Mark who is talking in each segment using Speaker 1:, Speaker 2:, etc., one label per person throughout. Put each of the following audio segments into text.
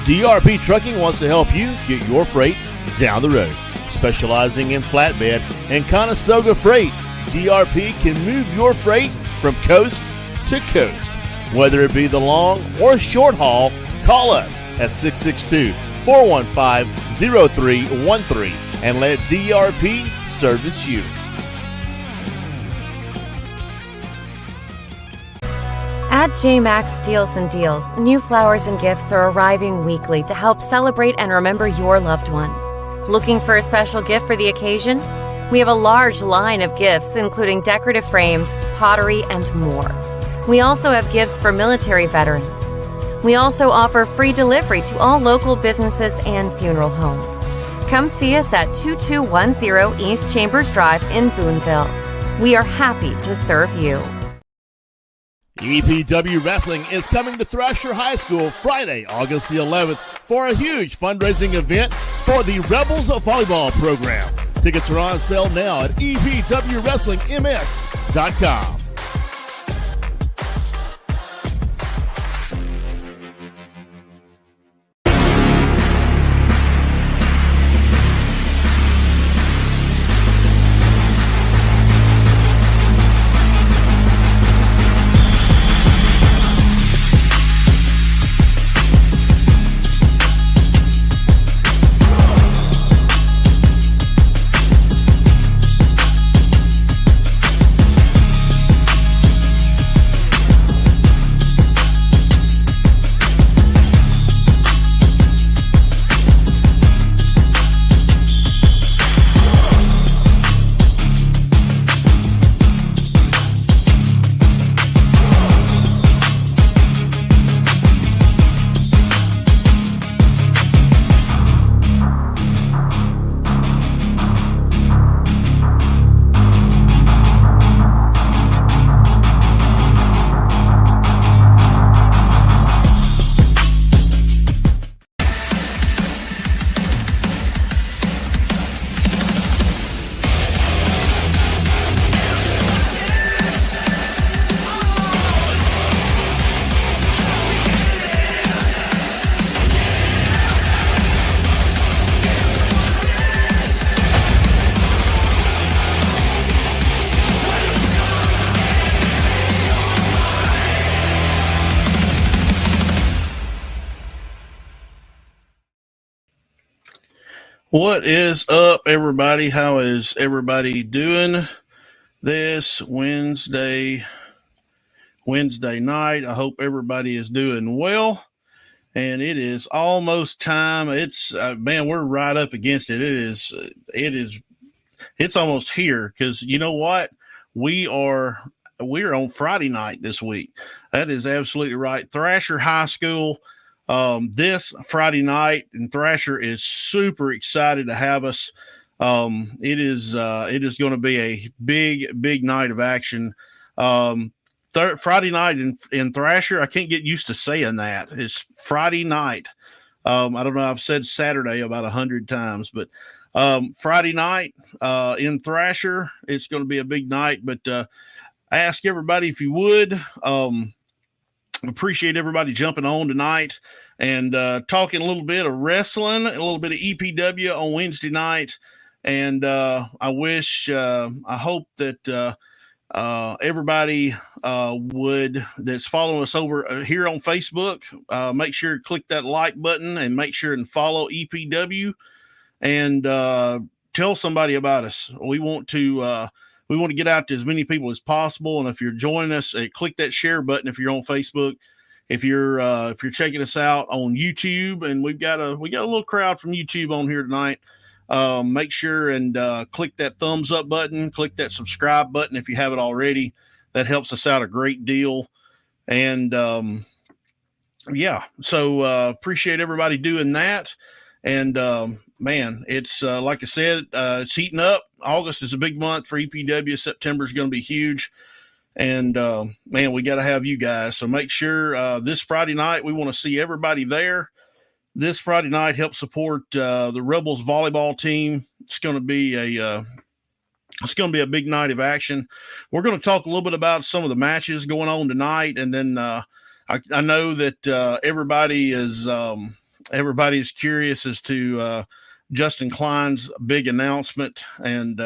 Speaker 1: DRP Trucking wants to help you get your freight down the road. Specializing in flatbed and Conestoga freight, DRP can move your freight from coast to coast. Whether it be the long or short haul, call us at 662-415-0313 and let DRP service you.
Speaker 2: At JMax Steals and Deals, new flowers and gifts are arriving weekly to help celebrate and remember your loved one. Looking for a special gift for the occasion? We have a large line of gifts, including decorative frames, pottery, and more. We also have gifts for military veterans. We also offer free delivery to all local businesses and funeral homes. Come see us at 2210 East Chambers Drive in Boonville. We are happy to serve you.
Speaker 1: EPW Wrestling is coming to Thrasher High School Friday, August the 11th for a huge fundraising event for the Rebels Volleyball program. Tickets are on sale now at epwrestlingms.com.
Speaker 3: What is up, everybody? How is everybody doing this Wednesday night? I hope everybody is doing well. And it is almost time. It's man, we're right up against it. It's almost here because you know what? We're on Friday night this week. That is absolutely right. Thrasher High School. this Friday night, and Thrasher is super excited to have us. It is going to be a big night of action. Friday night in Thrasher, I can't get used to saying that. It's Friday night. I don't know. I've said Saturday about 100 times, but Friday night in Thrasher, it's going to be a big night. But I ask everybody if you would. Appreciate everybody jumping on tonight and talking a little bit of wrestling, a little bit of EPW on Wednesday night. And I hope that everybody that's following us over here on Facebook, make sure to click that like button and make sure and follow EPW and tell somebody about us. We want to get out to as many people as possible. And if you're joining us, click that share button if you're on Facebook. If you're checking us out on YouTube, and we got a little crowd from YouTube on here tonight. Make sure and click that thumbs up button, click that subscribe button if you haven't already. That helps us out a great deal. And so appreciate everybody doing that. And man, it's like I said, it's heating up. August is a big month for EPW. September is going to be huge. And man, we got to have you guys. So make sure this Friday night, we want to see everybody there. This Friday night, help support the Rebels volleyball team. It's going to be a big night of action. We're going to talk a little bit about some of the matches going on tonight, and then I know that everybody's curious as to Justin Klein's big announcement, and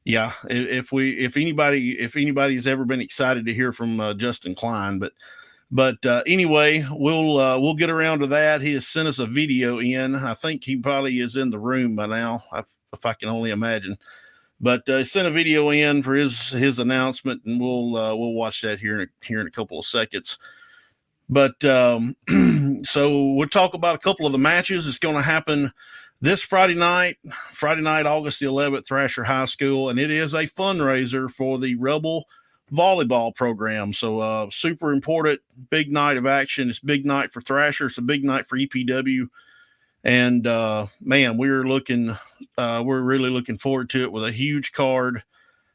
Speaker 3: if anybody's ever been excited to hear from Justin Klein, but anyway, we'll get around to that. He has sent us a video in. I think he probably is in the room by now, if I can only imagine. But sent a video in for his announcement, and we'll watch that here in a couple of seconds. But so we'll talk about a couple of the matches. It's going to happen this Friday night, August the 11th, Thrasher High School, and it is a fundraiser for the Rebel volleyball program. So super important, big night of action. It's a big night for Thrasher. It's a big night for EPW. And man, we're really looking forward to it with a huge card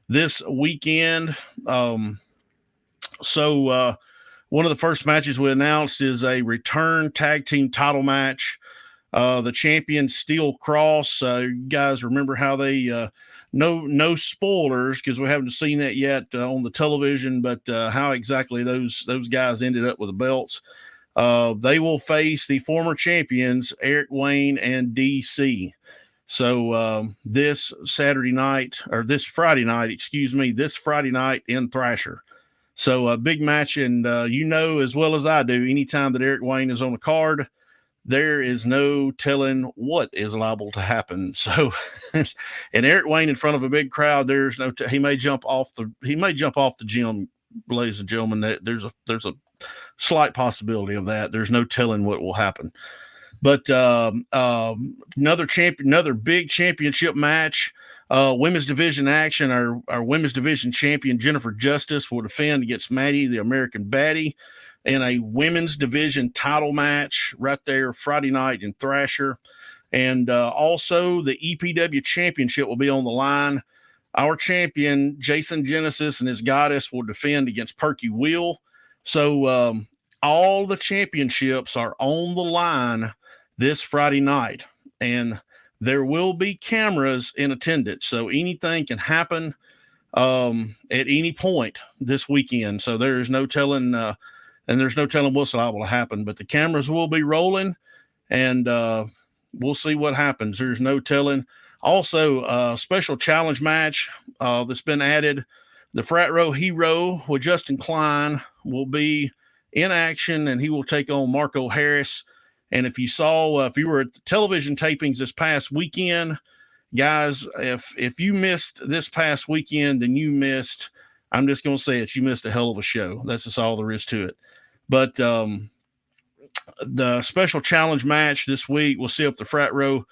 Speaker 3: this weekend. So one of the first matches we announced is a return tag team title match. The champion Steel Cross. You guys remember how they no spoilers because we haven't seen that yet on the television, but how exactly those guys ended up with the belts. They will face the former champions Eric Wayne and DC. So this Friday night in Thrasher. So a big match, and as well as I do, anytime that Eric Wayne is on the card, there is no telling what is liable to happen. So, and Eric Wayne in front of a big crowd, there's no. He may jump off the gym, ladies and gentlemen. There's a slight possibility of that. There's no telling what will happen. But another big championship match, women's division action. Our women's division champion Jennifer Justice will defend against Maddie, the American Baddie, in a women's division title match right there Friday night in Thrasher. And also the EPW championship will be on the line. Our champion, Jason Genesis, and his goddess will defend against Perky Will. So all the championships are on the line this Friday night. And there will be cameras in attendance. So anything can happen at any point this weekend. So there is no telling and there's no telling what's liable to happen, but the cameras will be rolling, and we'll see what happens. There's no telling. Also, a special challenge match that's been added. The Frat Row Hero with Justin Klein will be in action, and he will take on Marco Harris. And if you were at the television tapings this past weekend, guys, if you missed this past weekend, then you missed – I'm just going to say it. You missed a hell of a show. That's just all there is to it. But the special challenge match this week, we'll see if the Frat Row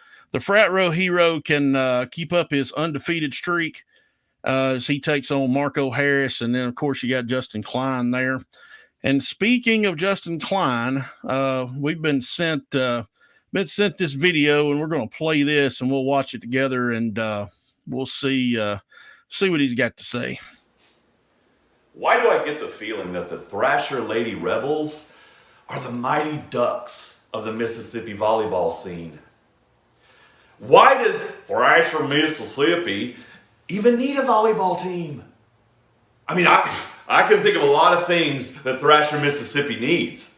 Speaker 3: Hero can keep up his undefeated streak as he takes on Marco Harris. And then, of course, you got Justin Klein there. And speaking of Justin Klein, we've been sent this video, and we're going to play this, and we'll watch it together, and we'll see what he's got to say.
Speaker 4: Why do I get the feeling that the Thrasher Lady Rebels are the mighty ducks of the Mississippi volleyball scene? Why does Thrasher, Mississippi even need a volleyball team? I mean, I can think of a lot of things that Thrasher, Mississippi needs.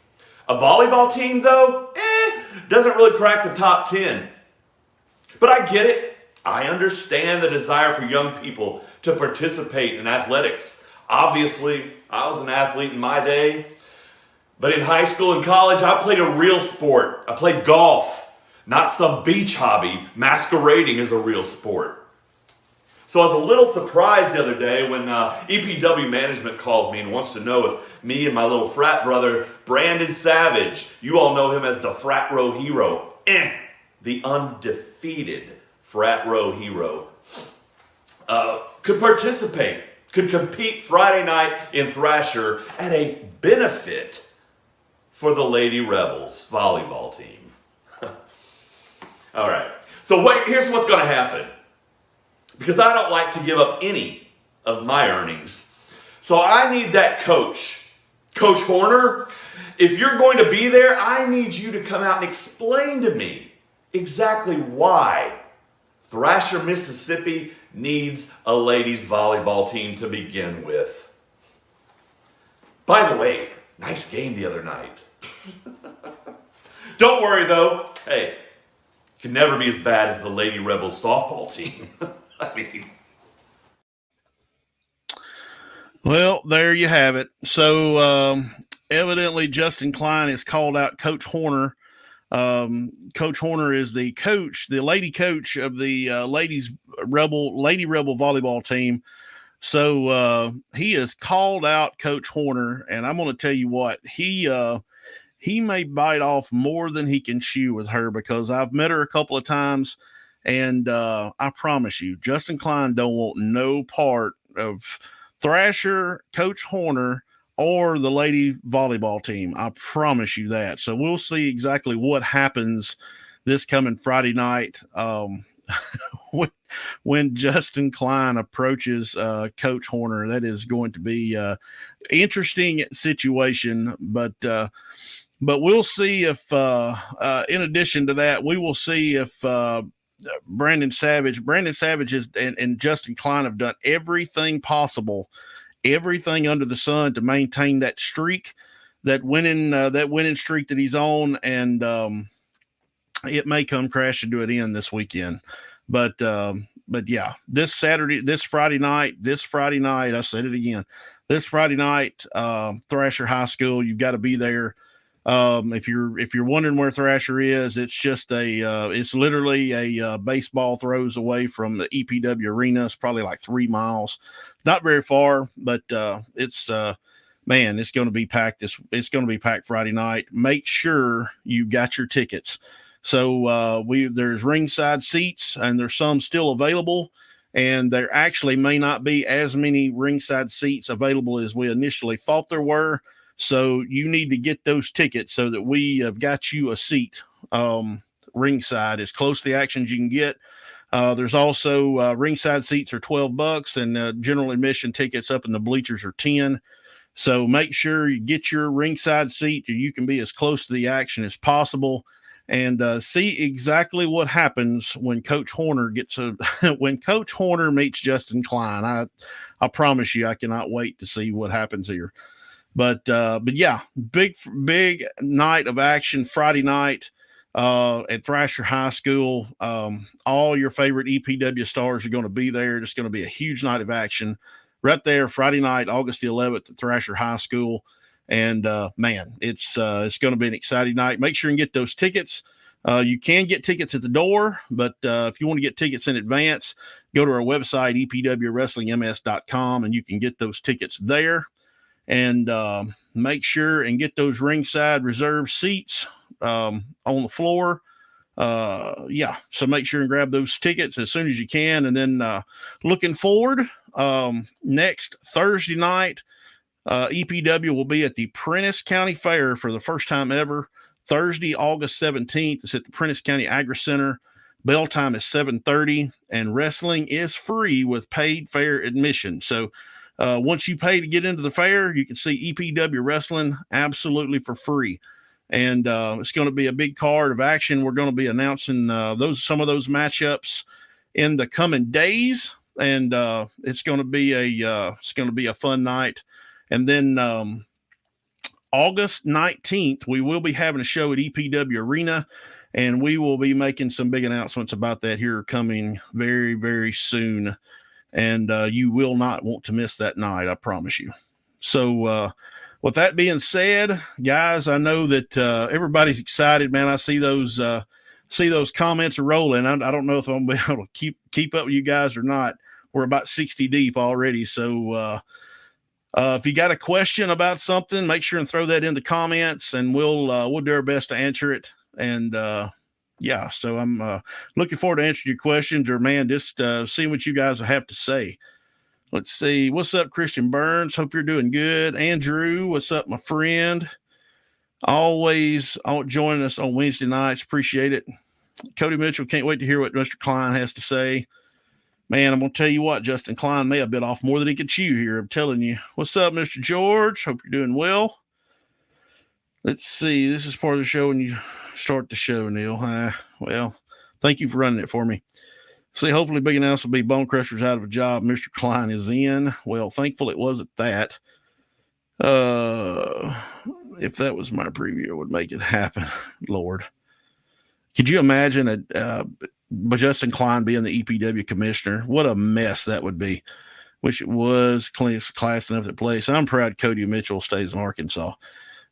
Speaker 4: A volleyball team, though, doesn't really crack the top 10. But I get it. I understand the desire for young people to participate in athletics. Obviously, I was an athlete in my day. But in high school and college, I played a real sport. I played golf, not some beach hobby masquerading as a real sport. So I was a little surprised the other day when EPW management calls me and wants to know if me and my little frat brother, Brandon Savage, you all know him as the frat row hero, the undefeated frat row hero, could participate, could compete Friday night in Thrasher at a benefit for the Lady Rebels volleyball team. All right, so here's what's going to happen. Because I don't like to give up any of my earnings. So I need that coach. Coach Horner, if you're going to be there, I need you to come out and explain to me exactly why Thrasher, Mississippi needs a ladies volleyball team to begin with. By the way, nice game the other night. Don't worry though. Hey, it can never be as bad as the Lady Rebels softball team.
Speaker 3: Well, there you have it. So evidently Justin Klein has called out Coach Horner. Coach Horner is the lady coach of the Lady Rebel volleyball team. So he has called out Coach Horner, and I'm going to tell you what, he may bite off more than he can chew with her, because I've met her a couple of times. And I promise you, Justin Klein don't want no part of Thrasher, Coach Horner, or the lady volleyball team. I promise you that. So we'll see exactly what happens this coming Friday night when Justin Klein approaches Coach Horner. That is going to be an interesting situation, but we'll see if, in addition to that, we will see if Brandon Savage and Justin Klein have done everything possible, everything under the sun to maintain that streak, that winning streak that he's on, and it may come crashing to an end this weekend. But yeah, this Friday night, I said it again, this Friday night, Thrasher High School, you've got to be there. If you're wondering where Thrasher is, it's just it's literally a baseball throws away from the EPW arena. It's probably like 3 miles, not very far, but it's going to be packed. It's going to be packed Friday night. Make sure you got your tickets. So there's ringside seats, and there's some still available, and there actually may not be as many ringside seats available as we initially thought there were. So you need to get those tickets so that we have got you a seat ringside, as close to the action as you can get. There's also ringside seats are $12, and general admission tickets up in the bleachers are $10. So make sure you get your ringside seat so you can be as close to the action as possible, and see exactly what happens when Coach Horner when Coach Horner meets Justin Klein. I promise you, I cannot wait to see what happens here. But yeah, big night of action Friday night at Thrasher High School. All your favorite EPW stars are going to be there. It's going to be a huge night of action right there Friday night, August the 11th at Thrasher High School. And man, it's going to be an exciting night. Make sure and get those tickets. You can get tickets at the door, but if you want to get tickets in advance, go to our website, epwwrestlingms.com, and you can get those tickets there. And make sure and get those ringside reserved seats on the floor. Yeah, so make sure and grab those tickets as soon as you can. And then looking forward, next Thursday night, EPW will be at the Prentice County Fair for the first time ever, Thursday, August 17th. It's at the Prentice County Agri Center. Bell time is 7:30, and wrestling is free with paid fair admission. So once you pay to get into the fair, you can see EPW wrestling absolutely for free. And it's going to be a big card of action. We're going to be announcing some of those matchups in the coming days, and it's going to be a fun night. And then August 19th, we will be having a show at EPW Arena, and we will be making some big announcements about that here coming very, very soon. And you will not want to miss that night, I promise you. So with that being said, guys, I know that everybody's excited, man. I see those comments are rolling. I don't know if I'm going to be able to keep up with you guys or not. We're about 60 deep already. So if you got a question about something, make sure and throw that in the comments, and we'll do our best to answer it. And yeah, so I'm looking forward to answering your questions, or man, just seeing what you guys have to say. Let's see. What's up, Christian Burns? Hope you're doing good. Andrew, what's up, my friend? Always joining us on Wednesday nights. Appreciate it. Cody Mitchell, can't wait to hear what Mr. Klein has to say. Man, I'm going to tell you what, Justin Klein may have bit off more than he could chew here. I'm telling you. What's up, Mr. George? Hope you're doing well. Let's see. This is part of the show when you start the show, Neil. Well, thank you for running it for me. See, hopefully big announcement will be Bone Crusher's out of a job. Mr. Klein is in. Well, thankful it wasn't that. If that was my preview, I would make it happen. Lord. Could you imagine Justin Klein being the EPW commissioner? What a mess that would be. Wish it was class enough to play. So I'm proud Cody Mitchell stays in Arkansas.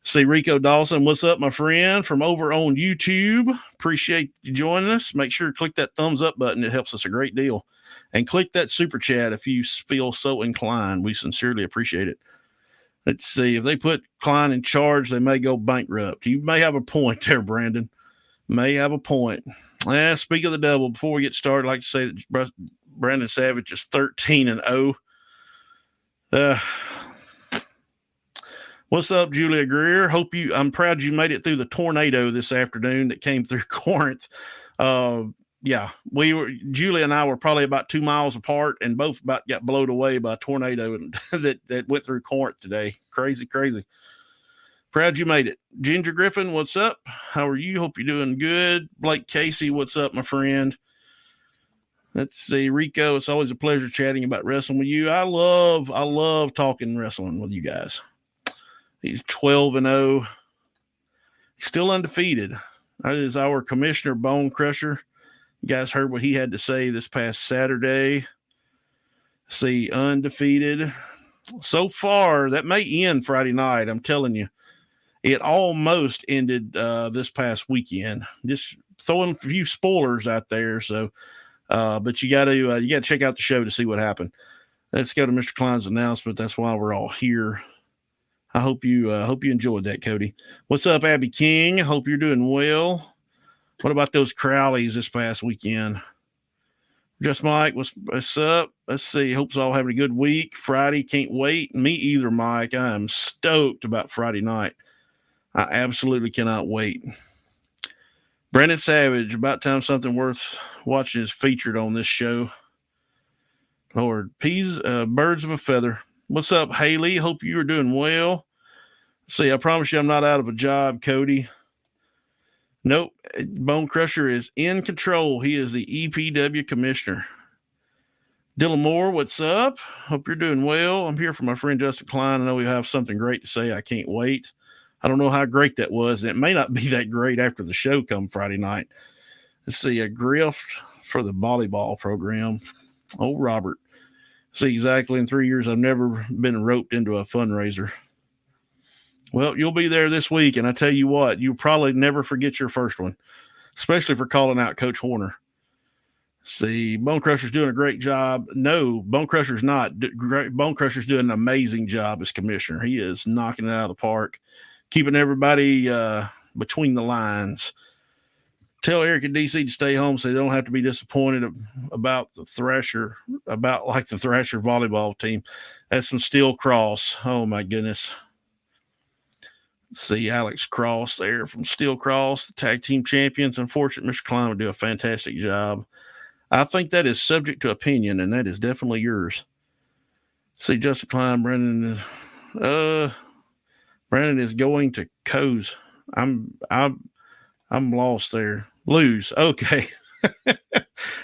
Speaker 3: See, Rico Dawson, what's up, my friend, from over on YouTube? Appreciate you joining us. Make sure to click that thumbs up button. It helps us a great deal. And click that super chat if you feel so inclined. We sincerely appreciate it. Let's see. If they put Klein in charge, they may go bankrupt. You may have a point there, Brandon. May have a point. Speak of the devil, before we get started, I'd like to say that Brandon Savage is 13-0. What's up, Julia Greer? I'm proud you made it through the tornado this afternoon that came through Corinth. Yeah, Julia and I were probably about 2 miles apart, and both about got blown away by a tornado that went through Corinth today. Crazy. Proud you made it. Ginger Griffin, what's up? How are you? Hope you're doing good. Blake Casey, what's up, my friend? Let's see. Rico, it's always a pleasure chatting about wrestling with you. I love talking wrestling with you guys. He's 12-0. He's still undefeated. That is our Commissioner Bone Crusher. You guys heard what he had to say this past Saturday. See, undefeated. So far, that may end Friday night. I'm telling you. It almost ended this past weekend. Just throwing a few spoilers out there. So, but you got to check out the show to see what happened. Let's go to Mr. Klein's announcement. That's why we're all here. I hope you enjoyed that, Cody. What's up, Abby King? Hope you're doing well. What about those Crowleys this past weekend? Just Mike, what's up? Let's see. Hope's all having a good week. Friday, can't wait. Me either, Mike. I am stoked about Friday night. I absolutely cannot wait. Brandon Savage, about time something worth watching is featured on this show. Lord, birds of a feather. What's up, Haley? Hope you are doing well. See, I promise you I'm not out of a job, Cody. Nope. Bone Crusher is in control. He is the EPW commissioner. Dylan Moore, what's up? Hope you're doing well. I'm here for my friend Justin Klein. I know we have something great to say. I can't wait. I don't know how great that was. It may not be that great after the show come Friday night. Let's see, a grift for the volleyball program. Oh, Robert. See, exactly in 3 years, I've never been roped into a fundraiser. Well, you'll be there this week, and I tell you what, you'll probably never forget your first one, especially for calling out Coach Horner. See, Bone Crusher's doing a great job. No, Bone Crusher's not. Bone Crusher's doing an amazing job as commissioner. He is knocking it out of the park, keeping everybody between the lines. Tell Eric and DC to stay home so they don't have to be disappointed about the Thrasher, about like the Thrasher volleyball team. That's from Steel Cross. Oh, my goodness. See Alex Cross there from Steel Cross, the tag team champions. Unfortunately, Mr. Klein would do a fantastic job. I think that is subject to opinion, and that is definitely yours. See Justin Klein, Brandon is going to Coes. I'm lost there. Lose. Okay.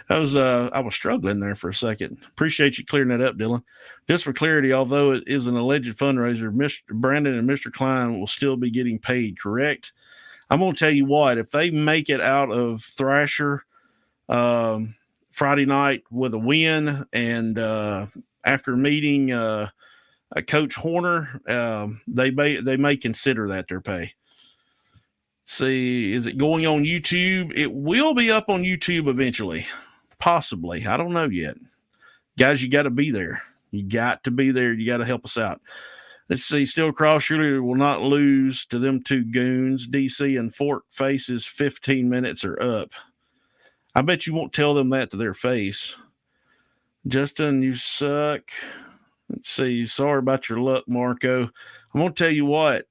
Speaker 3: I was struggling there for a second. Appreciate you clearing that up, Dylan. Just for clarity, although it is an alleged fundraiser, Mr. Brandon and Mr. Klein will still be getting paid, correct? I'm going to tell you what, if they make it out of Thrasher Friday night with a win, and after meeting Coach Horner, they may consider that their pay. See, is it going on YouTube? It will be up on YouTube eventually, possibly. I don't know yet. Guys, you got to be there. You got to be there. You got to help us out. Let's see. Steel Cross surely will not lose to them two goons. DC and Fort faces 15 minutes or up. I bet you won't tell them that to their face. Justin, you suck. Let's see. Sorry about your luck, Marco. I'm going to tell you what.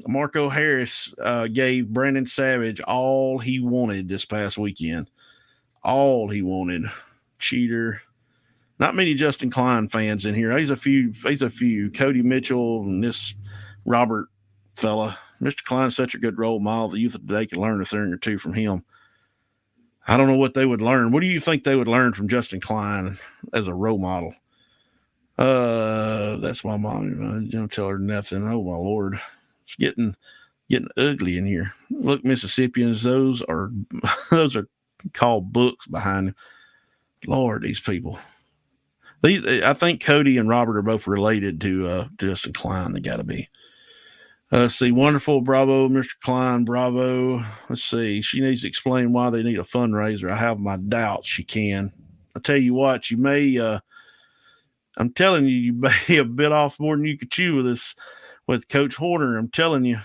Speaker 3: Marco Harris gave Brandon Savage all he wanted this past weekend. All he wanted. Cheater. Not many Justin Klein fans in here. He's a few. Cody Mitchell and this Robert fella. Mr. Klein is such a good role model. The youth of today can learn a thing or two from him. I don't know what they would learn. What do you think they would learn from Justin Klein as a role model? That's my mom. Don't tell her nothing. Oh my Lord. It's getting ugly in here. Look, Mississippians, those are called books behind them. Lord, these people. I think Cody and Robert are both related to Justin Klein. They got to be. Let's see. Wonderful. Bravo, Mr. Klein. Bravo. Let's see. She needs to explain why they need a fundraiser. I have my doubts she can. I'll tell you what, you may, I'm telling you, you may have bit off more than you could chew with this. With Coach Horner, I'm telling you.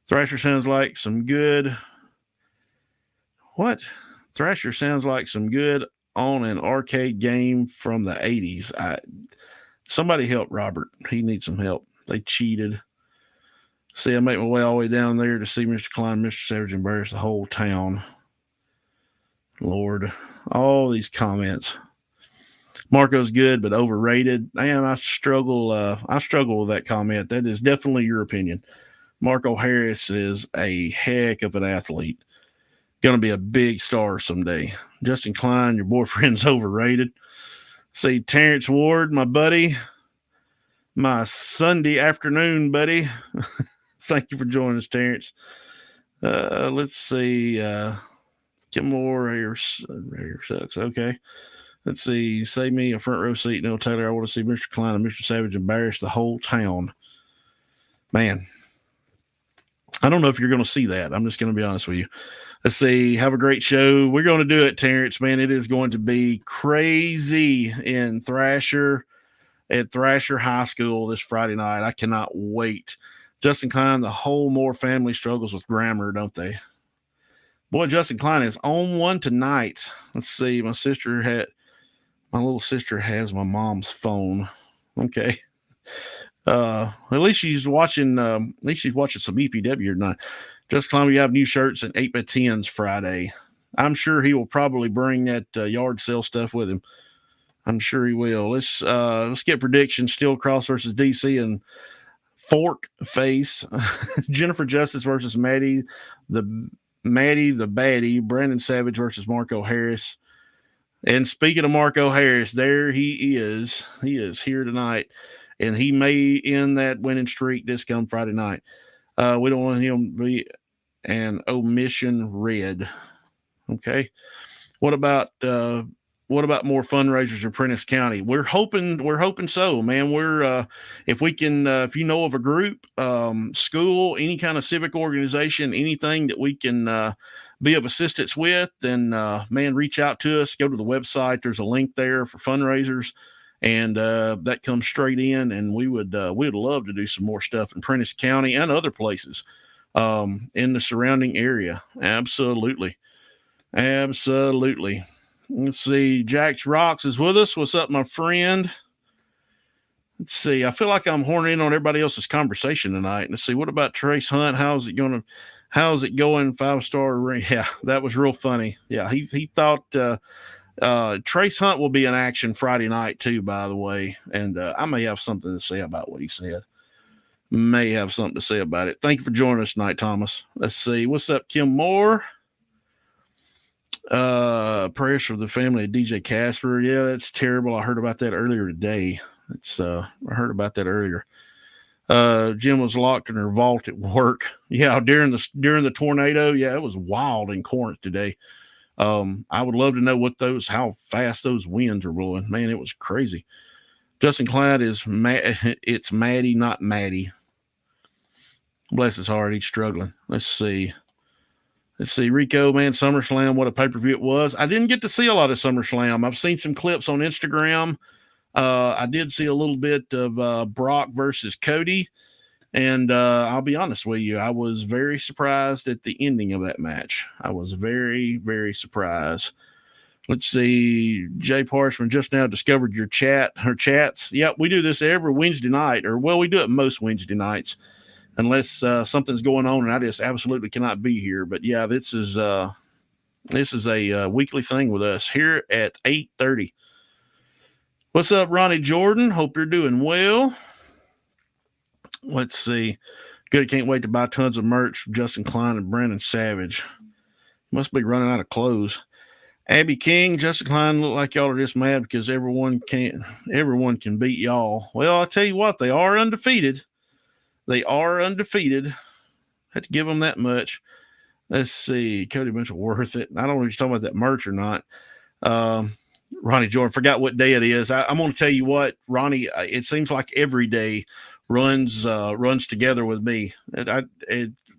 Speaker 3: Thrasher sounds like some good. What? Thrasher sounds like some good on an arcade game from the 80s. Somebody help Robert. He needs some help. They cheated. See, I make my way all the way down there to see Mr. Klein, Mr. Savage embarrass the whole town. Lord, all these comments. Marco's good, but overrated. Man, I struggle with that comment. That is definitely your opinion. Marco Harris is a heck of an athlete. Going to be a big star someday. Justin Klein, your boyfriend's overrated. See, Terrence Ward, my buddy, my Sunday afternoon buddy. Thank you for joining us, Terrence. Let's see. Get more hair sucks. Okay. Let's see. Save me a front row seat, Neil Taylor. I want to see Mr. Klein and Mr. Savage embarrass the whole town. Man, I don't know if you're going to see that. I'm just going to be honest with you. Let's see. Have a great show. We're going to do it, Terrence. Man, it is going to be crazy in Thrasher at Thrasher High School this Friday night. I cannot wait. Justin Klein, the whole Moore family struggles with grammar, don't they? Boy, Justin Klein is on one tonight. Let's see. My little sister has my mom's phone. Okay. At least she's watching some EPW tonight. Just Klein, you have new shirts and 8x10s Friday. I'm sure he will probably bring that yard sale stuff with him. I'm sure he will. Let's get predictions. Steel Cross versus DC and Fork face. Jennifer Justice versus Maddie the baddie. Brandon Savage versus Marco Harris. And speaking of Marco Harris, there he is. He is here tonight, and he may end that winning streak this come Friday night. We don't want him to be an omission red. Okay. What about more fundraisers in Prentice County? We're hoping so, man. If we can, if you know of a group, school, any kind of civic organization, anything that we can be of assistance with, then man, reach out to us. Go to the website. There's a link there for fundraisers, and that comes straight in. And we would love to do some more stuff in Prentice County and other places. in the surrounding area. Absolutely. Absolutely. Let's see. Jax Rocks is with us. What's up, my friend? Let's see. I feel like I'm horning in on everybody else's conversation tonight. Let's see. What about Trace Hunt? How's it going? How's it going? 5-star ring. Yeah, that was real funny. Yeah, he thought Trace Hunt will be in action Friday night too, by the way. And I may have something to say about what he said. May have something to say about it. Thank you for joining us tonight, Thomas. Let's see. What's up, Kim Moore? Prayers for the family of DJ Casper. Yeah, that's terrible. I heard about that earlier today. I heard about that earlier. Jim was locked in her vault at work. Yeah, during the tornado. Yeah, it was wild in Corinth today. I would love to know how fast those winds are blowing. Man, it was crazy. Justin Klein is it's Maddie, not Maddie. Bless his heart, he's struggling. Let's see, Rico, man, SummerSlam, what a pay-per-view it was. I didn't get to see a lot of SummerSlam. I've seen some clips on Instagram. I did see a little bit of Brock versus Cody, and I'll be honest with you, I was very surprised at the ending of that match. I was very, very surprised. Let's see, Jay Parchman just now discovered her chats. Yep, we do this every Wednesday night, we do it most Wednesday nights, unless something's going on and I just absolutely cannot be here. But yeah, this is a weekly thing with us here at 8:30. What's up, Ronnie Jordan? Hope you're doing well. Let's see. Good. Can't wait to buy tons of merch from Justin Klein and Brandon Savage. Must be running out of clothes. Abby King, Justin Klein, look like y'all are just mad because everyone can beat y'all. Well, I'll tell you what, they are undefeated. Had to give them that much. Let's see. Cody Mitchell, worth it. I don't know if you're talking about that merch or not. Ronnie Jordan, forgot what day it is. I'm going to tell you what, Ronnie, it seems like every day runs together with me.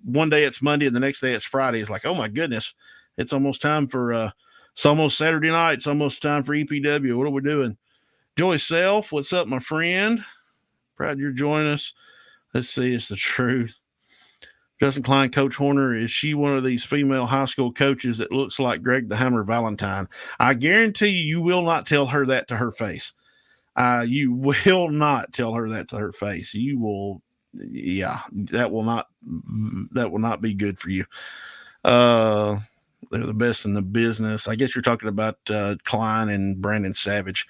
Speaker 3: One day it's Monday and the next day it's Friday. It's like, oh my goodness, it's almost time for, it's almost Saturday night. It's almost time for EPW. What are we doing? Joy Self, what's up, my friend? Proud you're joining us. Let's see, it's the truth. Justin Klein, Coach Horner, is she one of these female high school coaches that looks like Greg the Hammer Valentine? I guarantee you will not tell her that to her face. You will not tell her that to her face. You will, yeah, that will not be good for you. They're the best in the business. I guess you're talking about Klein and Brandon Savage.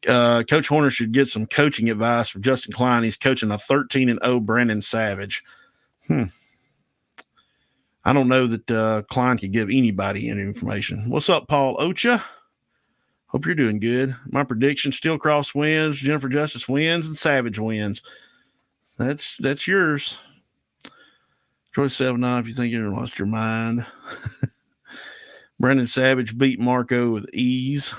Speaker 3: Coach Horner should get some coaching advice from Justin Klein. He's coaching a 13-0 Brandon Savage. I don't know that Klein could give anybody any information. What's up, Paul Ocha? Hope you're doing good. My prediction, Steel Cross wins, Jennifer Justice wins, and Savage wins. That's yours. Troy 7-9, if you think you lost your mind. Brandon Savage beat Marco with ease.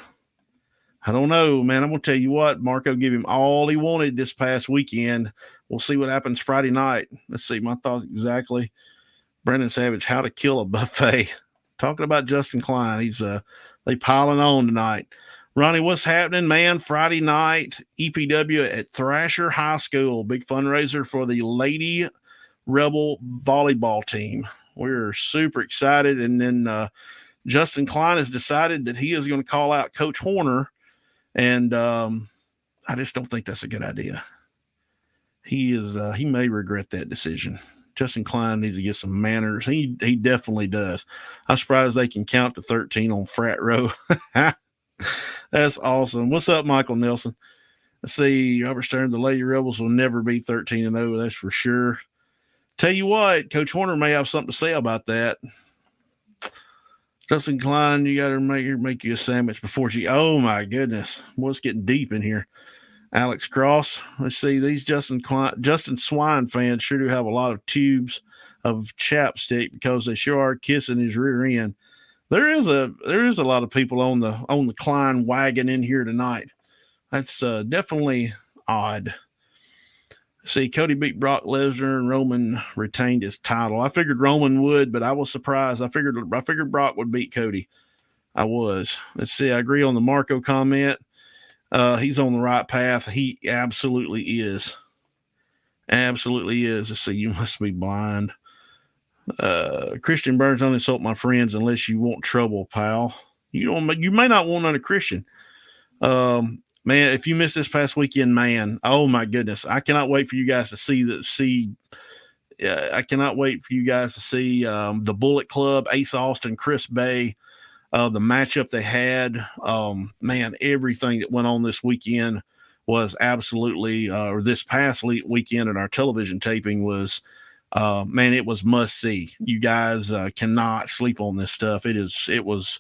Speaker 3: I don't know, man. I'm going to tell you what, Marco gave him all he wanted this past weekend. We'll see what happens Friday night. Let's see my thoughts exactly. Brandon Savage, how to kill a buffet. Talking about Justin Klein. He's they piling on tonight. Ronnie, what's happening, man? Friday night, EPW at Thrasher High School. Big fundraiser for the Lady Rebel volleyball team. We're super excited. And then Justin Klein has decided that he is going to call out Coach Horner. And I just don't think that's a good idea. He may regret that decision. Justin Klein needs to get some manners. He definitely does. I'm surprised they can count to 13 on Frat Row. That's awesome. What's up, Michael Nelson? Let's see. Robert Stern, the Lady Rebels will never be 13-0. That's for sure. Tell you what, Coach Horner may have something to say about that. Justin Klein, you got to make you a sandwich before she. Oh my goodness, well, it's getting deep in here. Alex Cross. Let's see. These Justin Swine fans sure do have a lot of tubes of chapstick because they sure are kissing his rear end. There is a lot of people on the Klein wagon in here tonight. That's definitely odd. See, Cody beat Brock Lesnar and Roman retained his title. I figured Roman would, but I was surprised. I figured Brock would beat Cody. I was. Let's see. I agree on the Marco comment. He's on the right path. He absolutely is. Absolutely is. Let's see. You must be blind. Christian Burns, don't insult my friends unless you want trouble, pal. You may not want none of Christian. Man, if you missed this past weekend, man, oh my goodness, I cannot wait for you guys to see. I cannot wait for you guys to see the Bullet Club, Ace Austin, Chris Bay, the matchup they had. Man, everything that went on this weekend was absolutely, or this past weekend at our television taping was, man, it was must see. You guys cannot sleep on this stuff. It was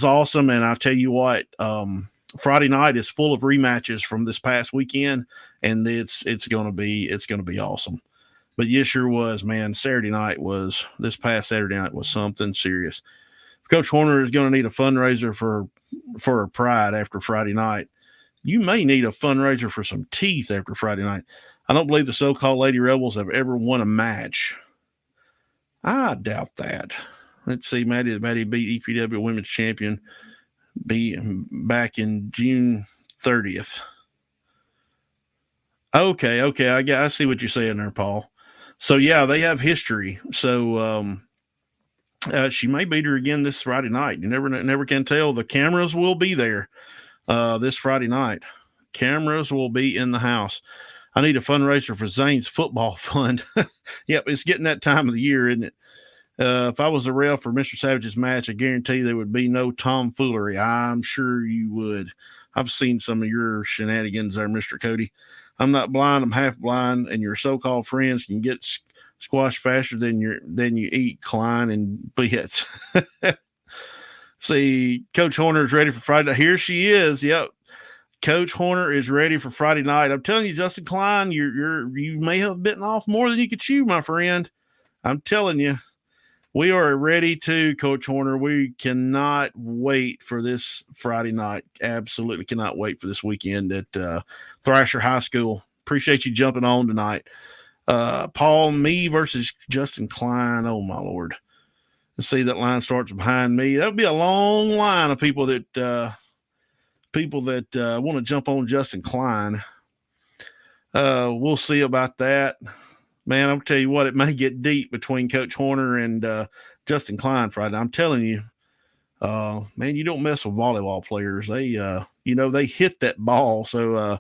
Speaker 3: awesome. And I'll tell you what, Friday night is full of rematches from this past weekend, and it's going to be awesome. But yes, sure was, man. This past Saturday night was something serious. Coach Horner is going to need a fundraiser for pride after Friday night. You may need a fundraiser for some teeth after Friday night. I don't believe the so-called Lady Rebels have ever won a match. I doubt that. Let's see. Maddie beat EPW Women's Champion back in June 30th. Okay. I see what you're saying there, Paul. So, yeah, they have history. So, she may beat her again this Friday night. You never can tell. The cameras will be there this Friday night. Cameras will be in the house. I need a fundraiser for Zane's football fund. Yep, it's getting that time of the year, isn't it? If I was a ref for Mr. Savage's match, I guarantee there would be no tomfoolery. I'm sure you would. I've seen some of your shenanigans there, Mr. Cody. I'm not blind. I'm half blind, and your so-called friends can get squashed faster than you eat Klein and bits. See, Coach Horner is ready for Friday. Here she is. Yep. Coach Horner is ready for Friday night. I'm telling you, Justin Klein, you may have bitten off more than you could chew, my friend. I'm telling you, we are ready to, Coach Horner. We cannot wait for this Friday night. Absolutely cannot wait for this weekend at Thrasher High School. Appreciate you jumping on tonight. Paul, me versus Justin Klein. Oh, my Lord. Let's see, that line starts behind me. That would be a long line of people that want to jump on Justin Klein. We'll see about that. Man, I'll tell you what, it may get deep between Coach Horner and Justin Klein Friday. I'm telling you, man, you don't mess with volleyball players. They, they hit that ball. So,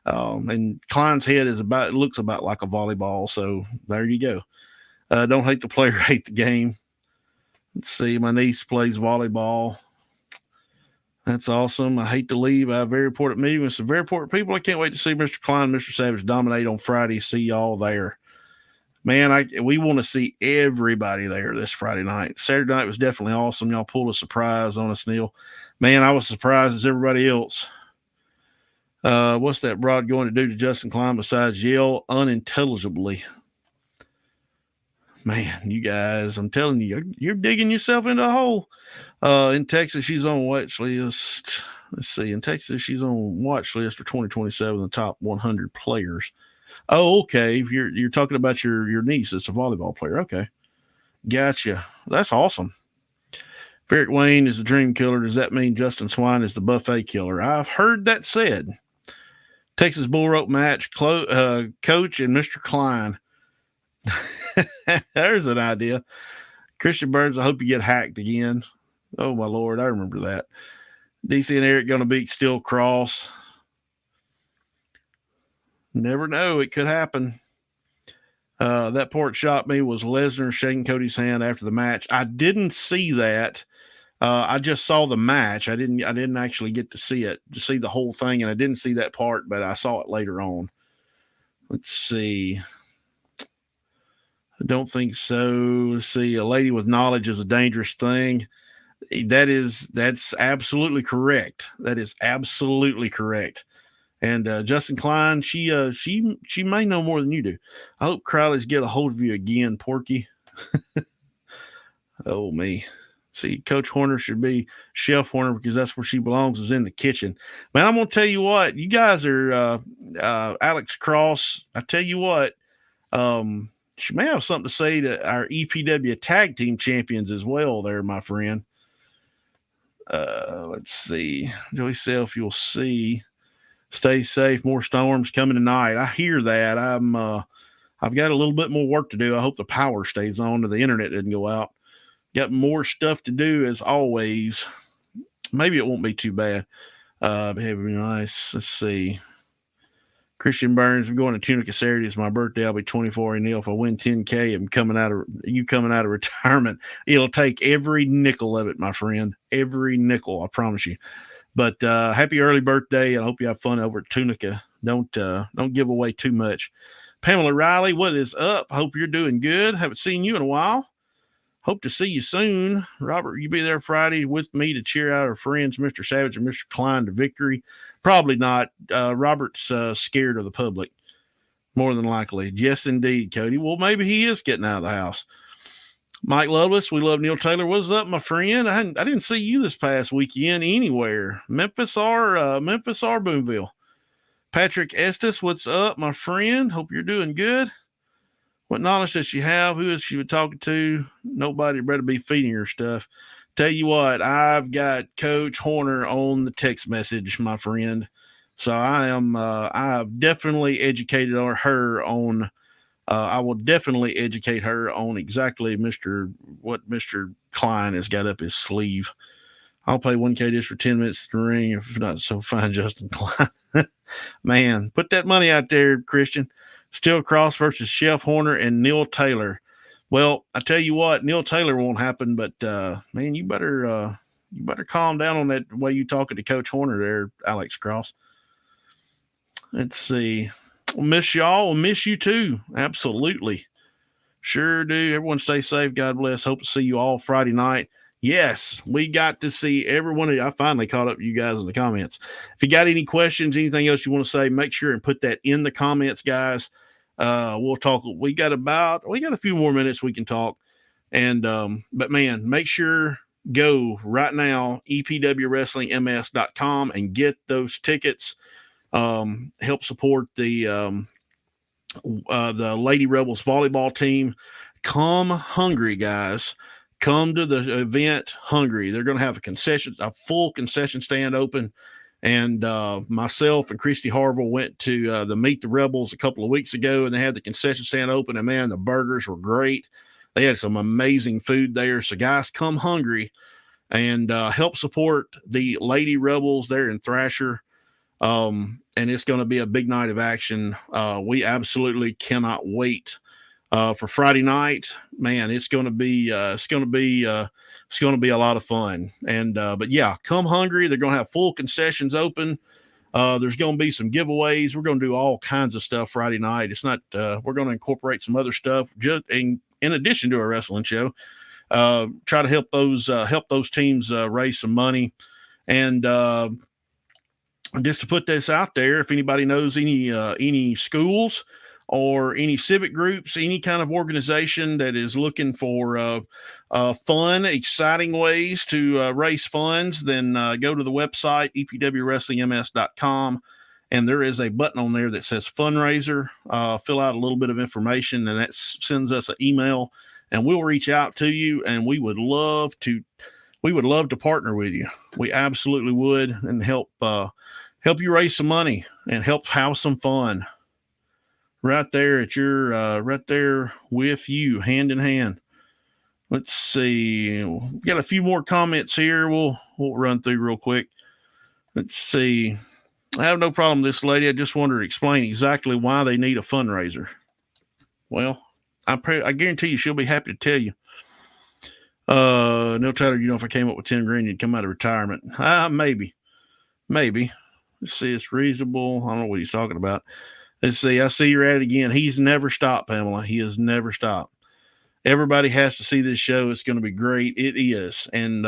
Speaker 3: and Klein's head looks about like a volleyball. So there you go. Don't hate the player, hate the game. Let's see. My niece plays volleyball. That's awesome. I hate to leave. I have a very important meeting with some very important people. I can't wait to see Mr. Klein and Mr. Savage dominate on Friday. See y'all there. Man, we want to see everybody there this Friday night. Saturday night was definitely awesome. Y'all pulled a surprise on us, Neil. Man, I was surprised as everybody else. What's that broad going to do to Justin Klein besides yell unintelligibly? Man, you guys, I'm telling you, you're digging yourself into a hole. In Texas, she's on watch list. Let's see. In Texas, she's on watch list for 2027, the top 100 players. Oh, okay. You're talking about your niece. It's a volleyball player. Okay. Gotcha. That's awesome. Ferret Wayne is the dream killer. Does that mean Justin Swine is the buffet killer? I've heard that said. Texas bull rope match, Coach and Mr. Klein. There's an idea. Christian Burns, I hope you get hacked again. Oh, my Lord. I remember that. DC and Eric going to beat Steel Cross. Never know. It could happen. That part shocked me was Lesnar shaking Cody's hand after the match. I didn't see that. I just saw the match. I didn't actually get to see the whole thing, and I didn't see that part, but I saw it later on. Let's see. I don't think so. Let's see. A lady with knowledge is a dangerous thing. That's absolutely correct. That is absolutely correct. And Justin Klein, she may know more than you do. I hope Crowley's get a hold of you again, Porky. Oh, me. See, Coach Horner should be Chef Horner because that's where she belongs, is in the kitchen. Man, I'm going to tell you what. You guys are Alex Cross. I tell you what. She may have something to say to our EPW tag team champions as well there, my friend. Let's see. Joey Self, you'll see. Stay safe. More storms coming tonight. I hear that. I've got a little bit more work to do. I hope the power stays on or the internet doesn't go out. Got more stuff to do as always. Maybe it won't be too bad. It'd be nice. Let's see. Christian Burns, I'm going to Tunica Saturday. It's my birthday. I'll be 24. And Neil, if I win 10K, I'm coming out of retirement. It'll take every nickel of it, my friend. Every nickel, I promise you. But happy early birthday. I hope you have fun over at Tunica. Don't give away too much. Pamela Riley, what is up? Hope you're doing good. Haven't seen you in a while. Hope to see you soon. Robert, you be there Friday with me to cheer out our friends, Mr. Savage and Mr. Klein, to victory. Probably not. Robert's scared of the public, more than likely. Yes, indeed, Cody. Well, maybe he is getting out of the house. Mike Loveless, we love Neil Taylor. What's up, my friend? I didn't see you this past weekend anywhere. Memphis or Boonville. Patrick Estes, what's up, my friend? Hope you're doing good. What knowledge does she have? Who is she talking to? Nobody better be feeding her stuff. Tell you what, I've got Coach Horner on the text message, my friend. So I've definitely educated her on, I will definitely educate her on exactly what Mr. Klein has got up his sleeve. I'll pay 1K just for 10 minutes to ring. If not, so fine, Justin Klein. Man, put that money out there, Christian. Steel Cross versus Chef Horner and Neil Taylor. Well, I tell you what, Neil Taylor won't happen, but man, you better calm down on that way you talking to Coach Horner there, Alex Cross. Let's see. We'll miss y'all. We'll miss you too. Absolutely. Sure do. Everyone stay safe. God bless. Hope to see you all Friday night. Yes, we got to see everyone. I finally caught up with you guys in the comments. If you got any questions, anything else you want to say, make sure and put that in the comments, guys. We'll talk. We got a few more minutes we can talk. And, but man, make sure go right now, epwwrestlingms.com and get those tickets. Help support the Lady Rebels volleyball team. Come hungry, guys. Come to the event hungry. They're going to have a full concession stand open. And myself and Christy Harville went to the Meet the Rebels a couple of weeks ago, and they had the concession stand open. And man, the burgers were great. They had some amazing food there. So guys, come hungry and help support the Lady Rebels there in Thrasher. And it's going to be a big night of action. We absolutely cannot wait for Friday night. Man, it's going to be a lot of fun. And but yeah, come hungry. They're going to have full concessions open. There's going to be some giveaways. We're going to do all kinds of stuff Friday night. It's not we're going to incorporate some other stuff just in addition to a wrestling show. Try to help those teams raise some money. And just to put this out there, if anybody knows any schools or any civic groups, any kind of organization that is looking for fun, exciting ways to raise funds, then go to the website, epwwrestlingms.com, and there is a button on there that says fundraiser. Fill out a little bit of information, and that sends us an email, and we'll reach out to you, and we would love to partner with you. We absolutely would, and help you raise some money and help have some fun. Right there at your, right there with you, hand in hand. Let's see. We got a few more comments here. We'll run through real quick. Let's see. I have no problem with this lady. I just wanted to explain exactly why they need a fundraiser. Well, I guarantee you she'll be happy to tell you. No, Tyler, if I came up with 10 grand, you'd come out of retirement. Maybe. Let's see. It's reasonable. I don't know what he's talking about. Let's see. I see you're at it again. He's never stopped, Pamela. He has never stopped. Everybody has to see this show. It's going to be great. It is. And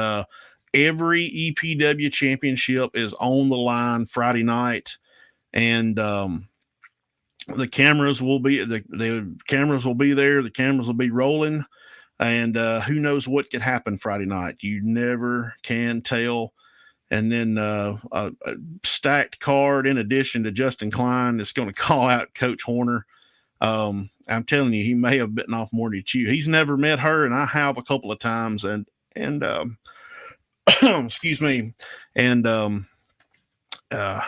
Speaker 3: every EPW championship is on the line Friday night. And the cameras will be the cameras will be there. The cameras will be rolling. And who knows what could happen Friday night. You never can tell. And then a stacked card in addition to Justin Klein that's going to call out Coach Horner. I'm telling you, he may have bitten off more than he chewed. He's never met her, and I have a couple of times. And excuse me. And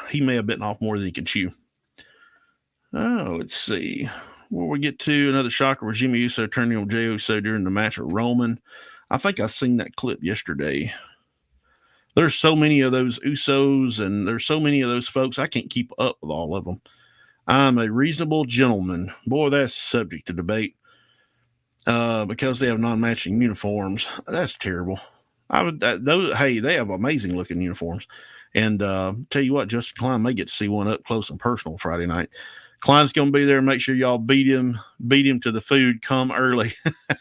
Speaker 3: he may have bitten off more than he can chew. Oh, let's see. Before we get to another shocker where Jimmy Uso turning on Jey Uso during the match with Roman. I think I seen that clip yesterday. There's so many of those Usos and there's so many of those folks. I can't keep up with all of them. I'm a reasonable gentleman. Boy, that's subject to debate because they have non-matching uniforms. That's terrible. Hey, they have amazing looking uniforms. And tell you what, Justin Klein may get to see one up close and personal Friday night. Klein's going to be there. Make sure y'all beat him to the food. Come early.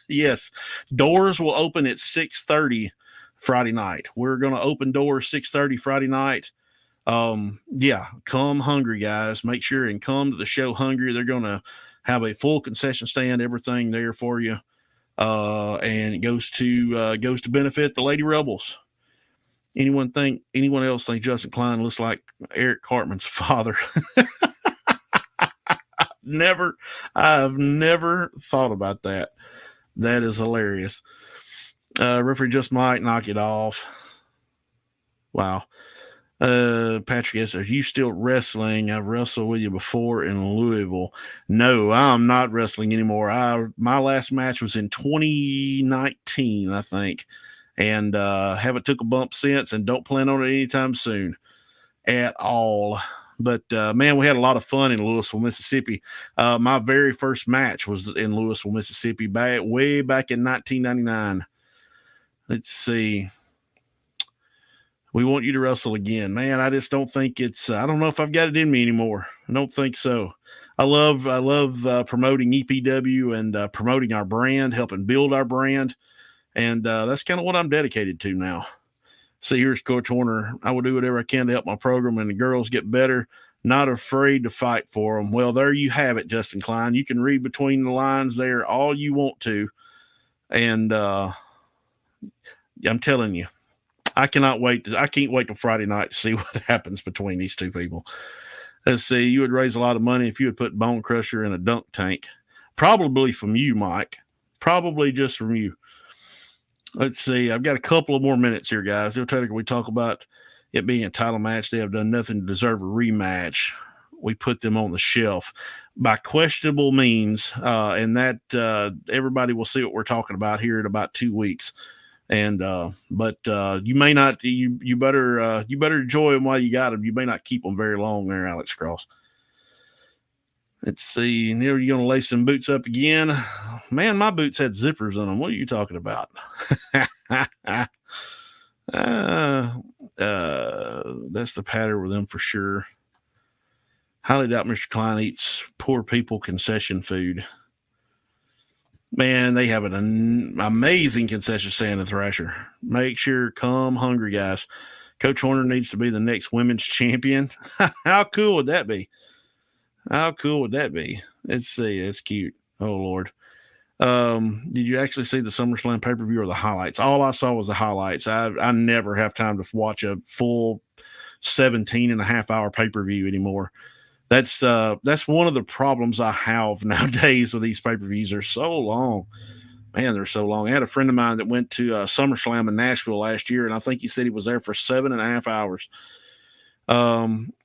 Speaker 3: Yes, doors will open at 6:30 Friday night. We're going to open doors 6:30 Friday night. Yeah, come hungry, guys. Make sure and come to the show hungry. They're going to have a full concession stand, everything there for you. And it goes to benefit the Lady Rebels. Anyone else think Justin Klein looks like Eric Cartman's father? I've never thought about that. That is hilarious. Referee just might knock it off. Wow. Patrick S. Are you still wrestling? I've wrestled with you before in Louisville. No, I'm not wrestling anymore. My last match was in 2019, I think. And haven't took a bump since and don't plan on it anytime soon at all. But, man, we had a lot of fun in Louisville, Mississippi. My very first match was in Louisville, Mississippi, way back in 1999. Let's see. We want you to wrestle again. Man, I just don't think I don't know if I've got it in me anymore. I don't think so. I love promoting EPW and promoting our brand, helping build our brand. And that's kind of what I'm dedicated to now. See, here's Coach Horner. I will do whatever I can to help my program and the girls get better. Not afraid to fight for them. Well, there you have it, Justin Klein. You can read between the lines there all you want to. And I'm telling you, I can't wait till Friday night to see what happens between these two people. Let's see. You would raise a lot of money if you would put Bone Crusher in a dunk tank. Probably from you, Mike. Probably just from you. Let's see. I've got a couple of more minutes here, guys. We talk about it being a title match. They have done nothing to deserve a rematch. We put them on the shelf by questionable means, and that everybody will see what we're talking about here in about 2 weeks. And but you may not. You better enjoy them while you got them. You may not keep them very long there, Alex Cross. Let's see. Neil, you going to lace some boots up again? Man, my boots had zippers on them. What are you talking about? That's the pattern with them for sure. Highly doubt Mr. Klein eats poor people concession food. Man, they have an amazing concession stand in Thrasher. Make sure come hungry, guys. Coach Horner needs to be the next women's champion. How cool would that be? How cool would that be? Let's see. That's cute. Oh, Lord. Did you actually see the SummerSlam pay-per-view or the highlights? All I saw was the highlights. I never have time to watch a full 17.5-hour pay-per-view anymore. That's one of the problems I have nowadays with these pay-per-views. They're so long. Man, they're so long. I had a friend of mine that went to SummerSlam in Nashville last year, and I think he said he was there for 7.5 hours.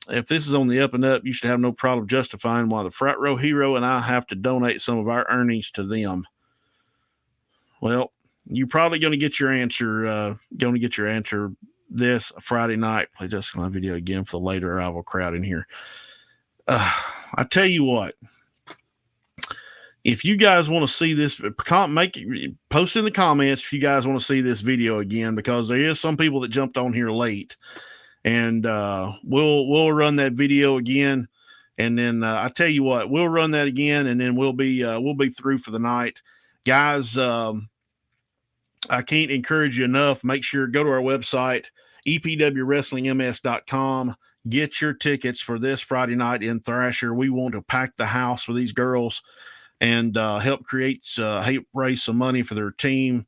Speaker 3: If this is on the up and up, you should have no problem justifying why the Frat Row Hero and I have to donate some of our earnings to them. Well, you're probably going to get your answer. This Friday night. Play Justin Klein video again for the later arrival crowd in here. I tell you what. If you guys want to see this, post in the comments if you guys want to see this video again, because there is some people that jumped on here late. And we'll run that video again, and then I tell you what, we'll run that again, and then we'll be through for the night, guys. I can't encourage you enough. Make sure go to our website, epwwrestlingms.com. Get your tickets for this Friday night in Thrasher. We want to pack the house with these girls and help raise some money for their team.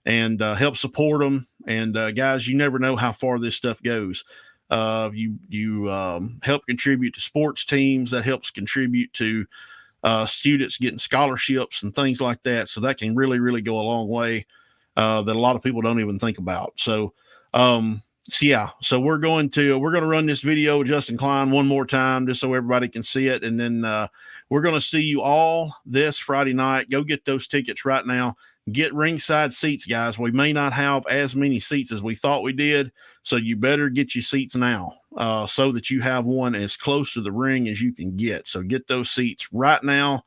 Speaker 3: And help support them. And guys, you never know how far this stuff goes. You help contribute to sports teams. That helps contribute to students getting scholarships and things like that. So that can really, really go a long way that a lot of people don't even think about. So So we're going to run this video with Justin Klein one more time just so everybody can see it, and then we're going to see you all this Friday night. Go get those tickets right now. Get ringside seats, guys. We may not have as many seats as we thought we did, so you better get your seats now so that you have one as close to the ring as you can get. So get those seats right now.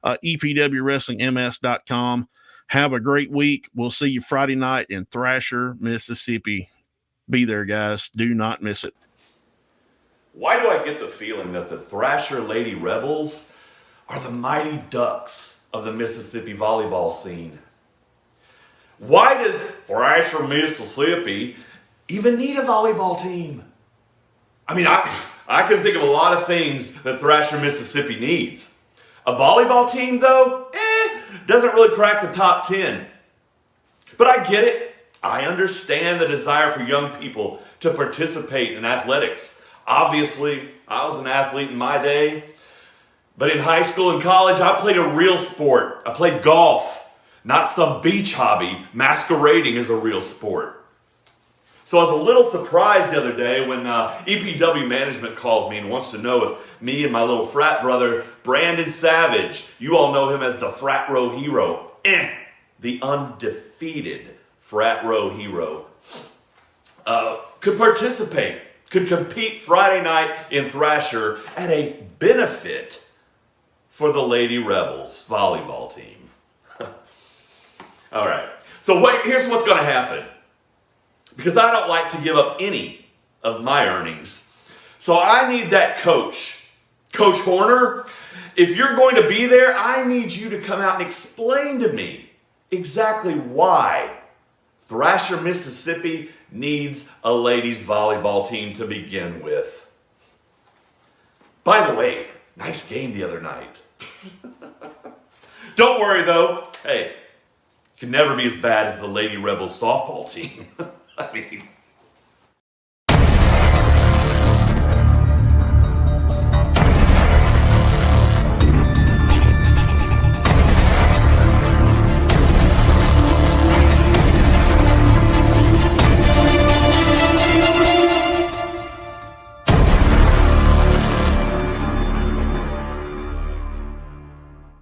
Speaker 3: EPWWrestlingMS.com. Have a great week. We'll see you Friday night in Thrasher, Mississippi. Be there, guys. Do not miss it.
Speaker 4: Why do I get the feeling that the Thrasher Lady Rebels are the mighty ducks of the Mississippi volleyball scene? Why does Thrasher, Mississippi even need a volleyball team? I mean, I can think of a lot of things that Thrasher, Mississippi needs. A volleyball team, though, doesn't really crack the top 10. But I get it. I understand the desire for young people to participate in athletics. Obviously, I was an athlete in my day. But in high school and college, I played a real sport. I played golf, not some beach hobby masquerading as a real sport. So I was a little surprised the other day when EPW management calls me and wants to know if me and my little frat brother, Brandon Savage, you all know him as the Frat Row Hero, the undefeated Frat Row Hero, could participate, could compete Friday night in Thrasher at a benefit for the Lady Rebels volleyball team. All right, so here's what's going to happen. Because I don't like to give up any of my earnings. So I need that coach. Coach Horner, if you're going to be there, I need you to come out and explain to me exactly why Thrasher, Mississippi needs a ladies volleyball team to begin with. By the way, nice game the other night. Don't worry though. Hey, it can never be as bad as the Lady Rebels softball team. I mean,